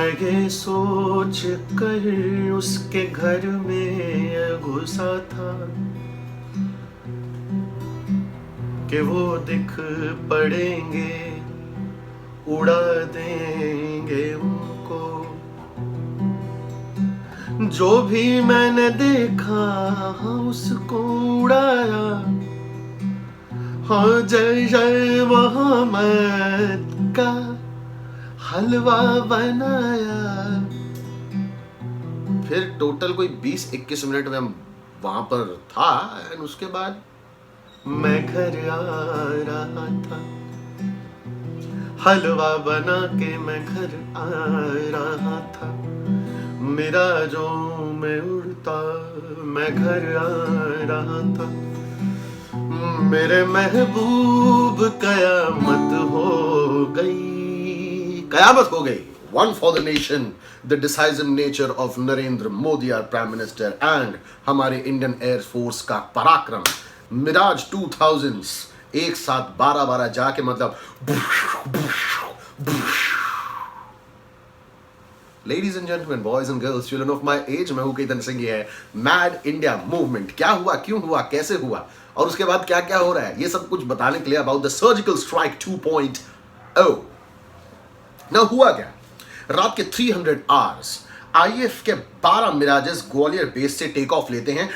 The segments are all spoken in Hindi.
मैं ये सोच कर उसके घर में घुसा था कि वो दिख पड़ेंगे, उड़ा देंगे उनको। जो भी मैंने देखा उसको उड़ाया, हाँ जय जय मोहम्मद का हलवा बनाया। फिर टोटल कोई 20-21 मिनट में वहां पर था एंड उसके बाद मैं घर आ रहा था, हलवा बना के मैं घर आ रहा था। मेरा जो मैं उड़ता मैं घर आ रहा था। मेरे महबूब कयामत हो गई, कयामत हो गई। One for the nation, the decisive nature of Narendra Modi our prime minister and हमारे इंडियन एयर फोर्स का पराक्रम। मिराज 2000s एक साथ 12-12 जाके मतलब ladies and gentleman, boys and girls, children of my age, मैं हूं केतन सिंह। ये है मैड इंडिया मूवमेंट। क्या हुआ, क्यों हुआ, कैसे हुआ और उसके बाद क्या क्या हो रहा है, ये सब कुछ बताने के लिए अबाउट द सर्जिकल स्ट्राइक 2.0। ना हुआ क्या, रात के 300 आवर्स आईएफ के 12 मिराजेस ग्वालियर बेस से टेक ऑफ लेते हैं।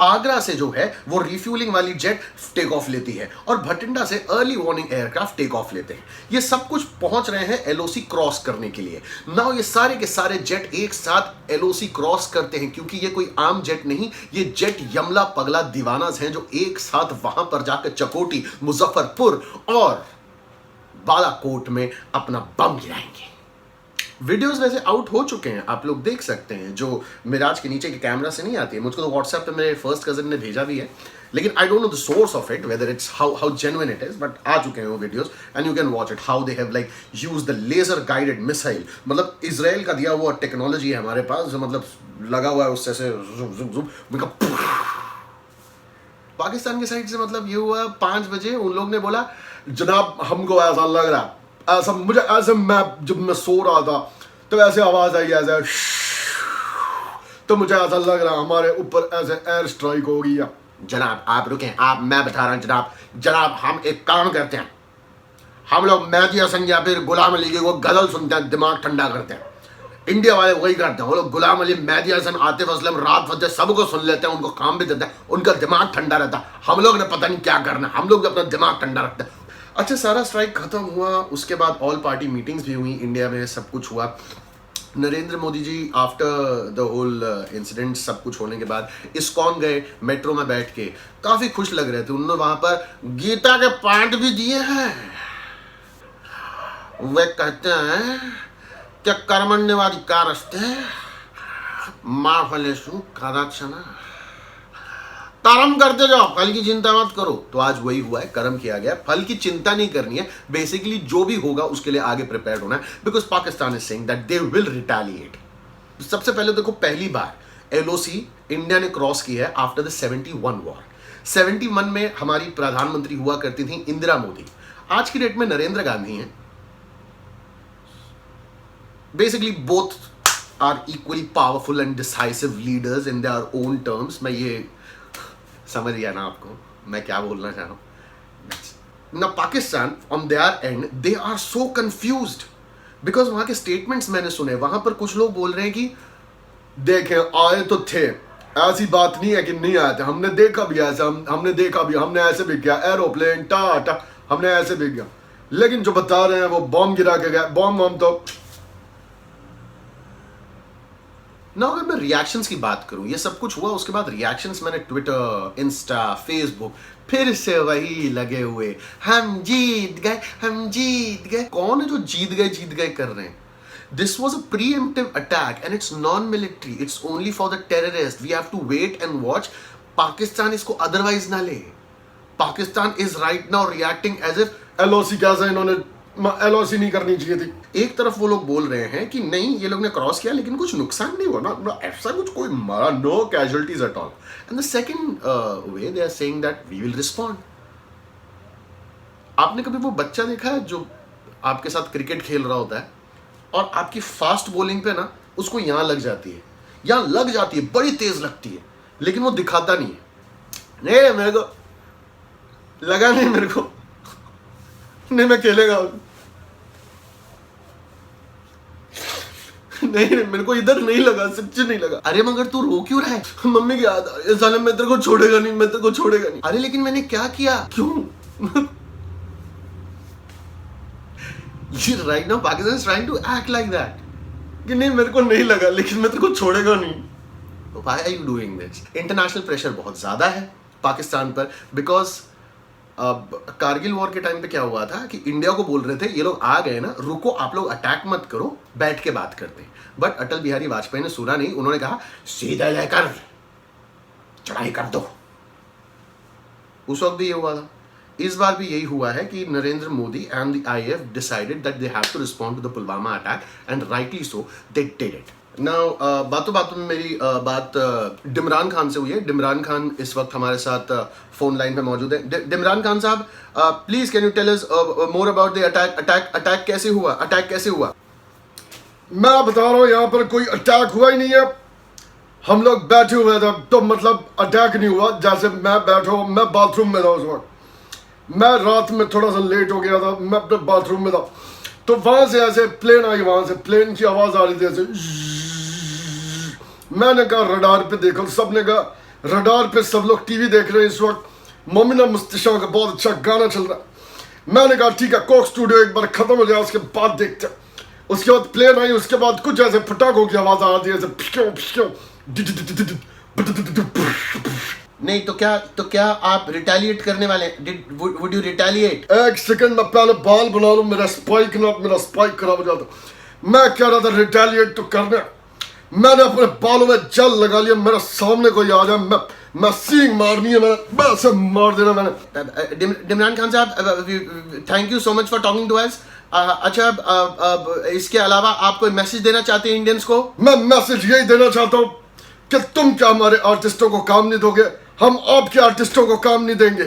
आगरा से जो है वो रिफ्यूलिंग वाली जेट टेक ऑफ लेती है और भटिंडा से early warning aircraft take off लेते हैं। ये सब कुछ पहुंच रहे हैं एलओसी क्रॉस करने के लिए। नाउ ये सारे के सारे जेट एक साथ एलओसी क्रॉस करते हैं क्योंकि ये कोई आम जेट नहीं, ये जेट यमला पगला दीवानास हैं जो एक साथ वहां पर जाकर चकोटी, मुजफ्फरपुर और बालाकोट में अपना बम गिराएंगे। वीडियोस वैसे आउट हो चुके हैं, आप लोग देख सकते हैं, जो मिराज के नीचे के कैमरा से नहीं आती है। मुझको तो व्हाट्सएप पे मेरे फर्स्ट कजन ने भेजा भी है, लेकिन I don't know the source of it, whether it's how genuine it is, but आ चुके हैं वो videos and you can watch it. How they have like use the laser guided missile, मतलब इजराइल का दिया हुआ टेक्नोलॉजी है हमारे पास, जो मतलब लगा हुआ है उससे से पाकिस्तान की साइड से मतलब ये हुआ 5 बजे उन लोग ने बोला जनाब हमको ऐसा लग रहा, ऐसा मुझे ऐसे, मैं जब मैं सो रहा था तो ऐसे आवाज आई ऐसे, तो मुझे ऐसा लग रहा हमारे ऊपर ऐसे एयर स्ट्राइक हो गई है। जनाब आप रुकें, आप, मैं बता रहा हूं जनाब हम एक काम करते हैं, हम लोग मेहदी हसन या फिर गुलाम अली की वो गजल सुनते हैं, दिमाग ठंडा करते हैं। इंडिया वाले वही करते हैं, वो लोग गुलाम अली, मेहदी हसन, आतिफ असलम, रात फतेह सबको सुन लेते हैं, उनको काम भी देते हैं, उनका दिमाग ठंडा रहता है। हम लोग ने पता नहीं क्या करना, हम लोग अपना दिमाग ठंडा रखते हैं। अच्छा, सारा स्ट्राइक खत्म हुआ, उसके बाद ऑल पार्टी मीटिंग्स भी हुई इंडिया में, सब कुछ हुआ। Narendra Modi ji after the whole incident, सब कुछ होने के बाद इस्कॉन गए, मेट्रो में बैठ के काफी खुश लग रहे थे। उन्होंने वहां पर गीता के पाठ भी दिए हैं। वे कहते हैं कि कर्मण्यवादी कारस्ते माँ फलेशु कदाचना, कर्म करते जाओ, फल की चिंता मत करो। तो आज वही हुआ है, कर्म किया गया, फल की चिंता नहीं करनी है। बेसिकली जो भी होगा उसके लिए आगे प्रिपेयर्ड होना है, because Pakistan is saying that they will retaliate. सबसे पहले देखो, पहली बार एलओसी इंडिया ने क्रॉस की है आफ्टर द 71 वॉर। 71 में हमारी प्रधानमंत्री हुआ करती थी इंदिरा मोदी, आज की डेट में नरेंद्र गांधी हैं। Basically both are equally powerful and decisive leaders in their own terms. मैं ये समझ गया ना आपको मैं क्या बोलना चाह रहा हूं ना। Pakistan on there and they are so confused because वहां के स्टेटमेंट्स मैंने सुने, वहां पर कुछ लोग बोल रहे हैं कि देखें आए तो थे, ऐसी बात नहीं है कि नहीं आए थे, हमने देखा भी ऐसा, हमने देखा भी, हमने ऐसे भी किया, एरोप्लेन टाटा हमने ऐसे भी किया, लेकिन जो बता रहे हैं वो बॉम्ब गिरा के गए, बॉम्ब तो ना। अगर मैं रिएक्शंस की बात करूं, ये सब कुछ हुआ, उसके बाद रिएक्शंस मैंने ट्विटर, इंस्टा, फेसबुक, फिर से वही लगे हुए, हम जीत गए, हम जीत गए। कौन है जो जीत गए कर रहे हैं? This was a preemptive attack and it's non military, it's only for the terrorist. We have to wait and watch. Pakistan इसको अदरवाइज ना ले। Pakistan is right now reacting as if LOC कैसा इन्होंने एलओसी नहीं करनी चाहिए थी। एक तरफ वो लोग बोल रहे हैं कि नहीं ये लोग ने क्रॉस किया लेकिन कुछ नुकसान नहीं हुआ ना, ऐसा कुछ कोई मरा, no casualties at all. And the second way they are saying that we will respond. आपने कभी वो बच्चा देखा है जो आपके साथ क्रिकेट खेल रहा होता है और आपकी फास्ट बॉलिंग पे ना उसको यहाँ लग जाती है, यहाँ लग जाती है, बड़ी तेज लगती है, लेकिन वो दिखाता नहीं है। नहीं मेरे को लगा नहीं, मेरे को नहीं, मैं खेलेगा नहीं, मेरे को इधर नहीं लगा, सच्ची नहीं लगा। अरे मगर तू रो क्यों रहा है? मम्मी की याद आ, साले मैं तेरे को छोड़ेगा नहीं, मैं तेरे को छोड़ेगा नहीं। अरे लेकिन मैंने क्या किया? क्यों? Right now Pakistan is trying to act like that कि नहीं मेरे को नहीं लगा, लेकिन मैं तेरे को छोड़ेगा नहीं। Why are you doing this? International pressure बहुत ज्यादा है पाकिस्तान पर, बिकॉज कारगिल वॉर के टाइम पे क्या हुआ था कि इंडिया को बोल रहे थे ये लोग आ गए ना, रुको आप लोग अटैक मत करो, बैठ के बात करते हैं। बट अटल बिहारी वाजपेयी ने सुना नहीं, उन्होंने कहा सीधा लेकर चढ़ाई कर दो। उस वक्त भी ये हुआ था, इस बार भी यही हुआ है कि Narendra Modi and the IAF decided that they have to respond to the Pulwama attack and rightly so they did it. Now बातों बातों में मेरी बात डिमरान खान से हुई है। डिमरान खान इस वक्त हमारे साथ फोन लाइन पे मौजूद है। डिमरान Khan sahab, please can you tell us more about the attack कैसे हुआ? अटैक कैसे हुआ? मैं बता रहा हूँ, यहाँ पर कोई अटैक हुआ ही नहीं है। हम लोग बैठे हुए थे, तो मतलब अटैक नहीं हुआ। जैसे मैं बैठा हूँ, मैं बाथरूम में था उस वक्त, मैं रात में थोड़ा सा लेट हो गया था, मैं अपने बाथरूम में था, तो वहां से ऐसे प्लेन आई, वहां से प्लेन की आवाज आ रही थी ऐसे। मैंने कहा रडार पे देखो, सबने कहा रडार पे, सब लोग टीवी देख रहे हैं इस वक्त। मोमिना मुस्तशा का बहुत अच्छा गाना चल रहा है। मैंने कहा ठीक है, कोक स्टूडियो एक बार खत्म हो जाए उसके बाद देखते हैं। उसके बाद प्लेन आई, उसके बाद कुछ ऐसे पटाखों की आवाज आ रही है ऐसे। नहीं तो क्या आप रिटेलिएट करने वाले? Would you retaliate? एक सेकंड में पहले बाल बना लूं, मेरा स्पाइक खराब हो जाता। मैं कह रहा था रिटेलिएट तो करने, मैंने अपने बालों में जल लगा लिया। मेरा सामने कोई आ जाए, मैं सींग मारनी है, मैं ऐसे मार देना मैंने। डिमरान Khan sahab, thank you so much for talking to us. अच्छा, इसके अलावा आप कोई मैसेज देना चाहते हैं इंडियंस को? मैं मैसेज यही देना चाहता हूँ कि तुम क्या हमारे आर्टिस्टों को काम नहीं दोगे, हम आपके आर्टिस्टों को काम नहीं देंगे।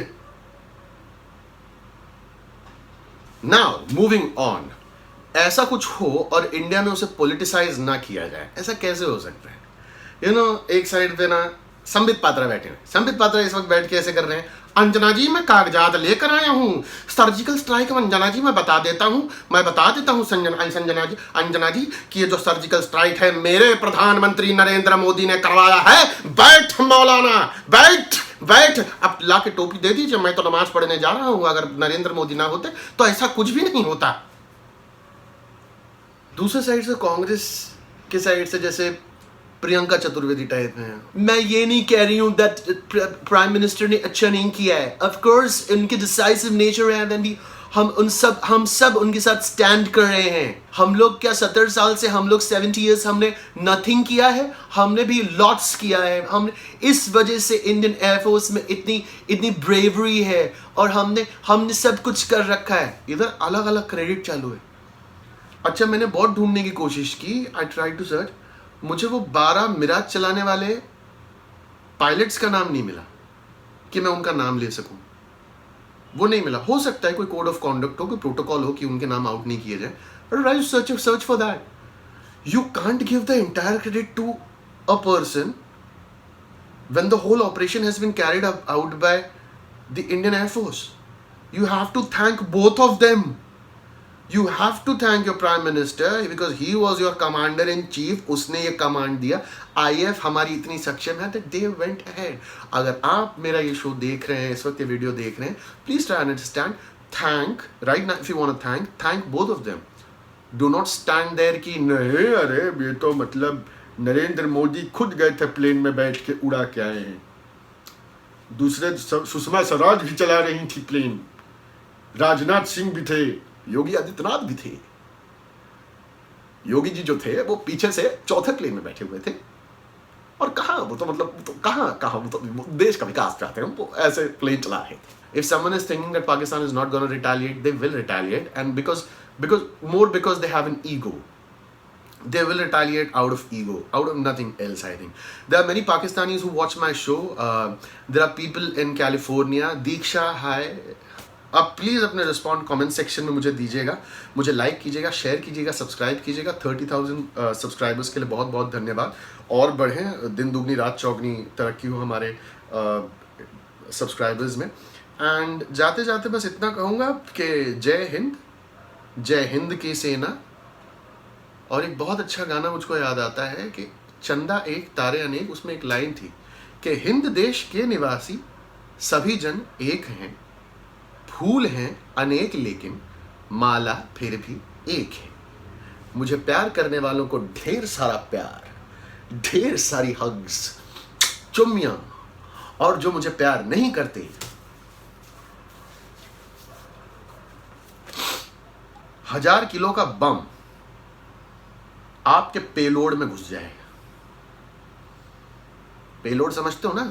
नाउ मूविंग ऑन, ऐसा कुछ हो और इंडिया में उसे पॉलिटिसाइज ना किया जाए, ऐसा कैसे हो सकता है? यू नो, एक साइड पे ना संबित पात्रा बैठे हैं। संबित पात्रा इस वक्त बैठ के ऐसे कर रहे हैं, अंजना जी मैं कागजात लेकर आया हूँ, सर्जिकल स्ट्राइक अंजना जी मैं बता देता हूँ अंजना जी कि ये जो सर्जिकल स्ट्राइक है मेरे प्रधानमंत्री नरेंद्र मोदी ने करवाया है। बैठ मौलाना, बैठ, अब ला के टोपी दे दीजिए, मैं तो नमाज पढ़ने जा रहा हूँ। अगर नरेंद्र मोदी ना होते तो ऐसा कुछ भी नहीं होता। दूसरे साइड से कांग्रेस के साइड से जैसे प्रियंका चतुर्वेदी टाइप हैं। मैं ये नहीं कह रही हूँ दैट प्राइम मिनिस्टर ने अच्छा नहीं किया है, ऑफ कोर्स उनके डिसाइसिव नेचर है, एंड हम सब उनके साथ स्टैंड कर रहे हैं। हम लोग क्या 70 साल से, हम लोग 70 इयर्स हमने नथिंग किया है? हमने भी लॉट्स किया है। हमने इस वजह से इंडियन एयरफोर्स में इतनी ब्रेवरी है और हमने सब कुछ कर रखा है। इधर अलग अलग क्रेडिट चालू है। अच्छा, मैंने बहुत ढूंढने की कोशिश की, आई ट्राई टू सर्च, मुझे वो 12 मिराज चलाने वाले पायलट्स का नाम नहीं मिला कि मैं उनका नाम ले सकूं, वो नहीं मिला। हो सकता है कोई कोड ऑफ कॉन्डक्ट हो, कोई प्रोटोकॉल हो कि उनके नाम आउट नहीं किए जाए, but try to search for that. You can't give the entire credit to a person when the whole operation has been carried out by the Indian Air Force. You have to thank both of them. You have to thank your Prime Minister because he was your Commander in Chief. उसने ये कमांड दिया। IF हमारी इतनी सक्षम है that they went ahead. अगर आप मेरा ये शो देख रहे हैं, इस वक्त ये वीडियो देख रहे हैं, please try and understand. Thank right now if you want to thank both of them. Do not stand there कि नहीं, अरे ये तो मतलब नरेंद्र मोदी खुद गए थे प्लेन में बैठ के उड़ा के आए हैं, दूसरे सुषमा स्वराज भी चला रही थी प्लेन, राजनाथ सिंह भी थे, योगी आदित्यनाथ भी थे। योगी जी जो थे वो पीछे से चौथे प्लेन में बैठे हुए थे। और कहाँ वो तो मतलब तो कहाँ वो तो देश का विकास चाहते हैं, वो ऐसे प्लेन चला रहे थे। If someone is thinking that Pakistan is not going to retaliate, they will retaliate, and because they have an ego. They will retaliate out of ego, out of nothing else, I think. There are many Pakistanis who watch my show. There are people in California. Deeksha, hi. आप प्लीज़ अपने रिस्पॉन्ड कमेंट सेक्शन में मुझे दीजिएगा, मुझे लाइक कीजिएगा, शेयर कीजिएगा, सब्सक्राइब कीजिएगा। 30,000 सब्सक्राइबर्स के लिए बहुत बहुत धन्यवाद। और बढ़ें, दिन दुगनी रात चौगनी तरक्की हो हमारे सब्सक्राइबर्स में। एंड जाते जाते बस इतना कहूँगा कि जय हिंद की सेना। और एक बहुत अच्छा गाना मुझको याद आता है कि चंदा एक तारे अनेक, उसमें एक लाइन थी कि हिंद देश के निवासी सभी जन एक हैं, फूल हैं अनेक लेकिन माला फिर भी एक है। मुझे प्यार करने वालों को ढेर सारा प्यार, ढेर सारी हग्स, चुम्मियां। और जो मुझे प्यार नहीं करते, 1000 किलो का बम आपके पेलोड में घुस जाएगा। पेलोड समझते हो ना?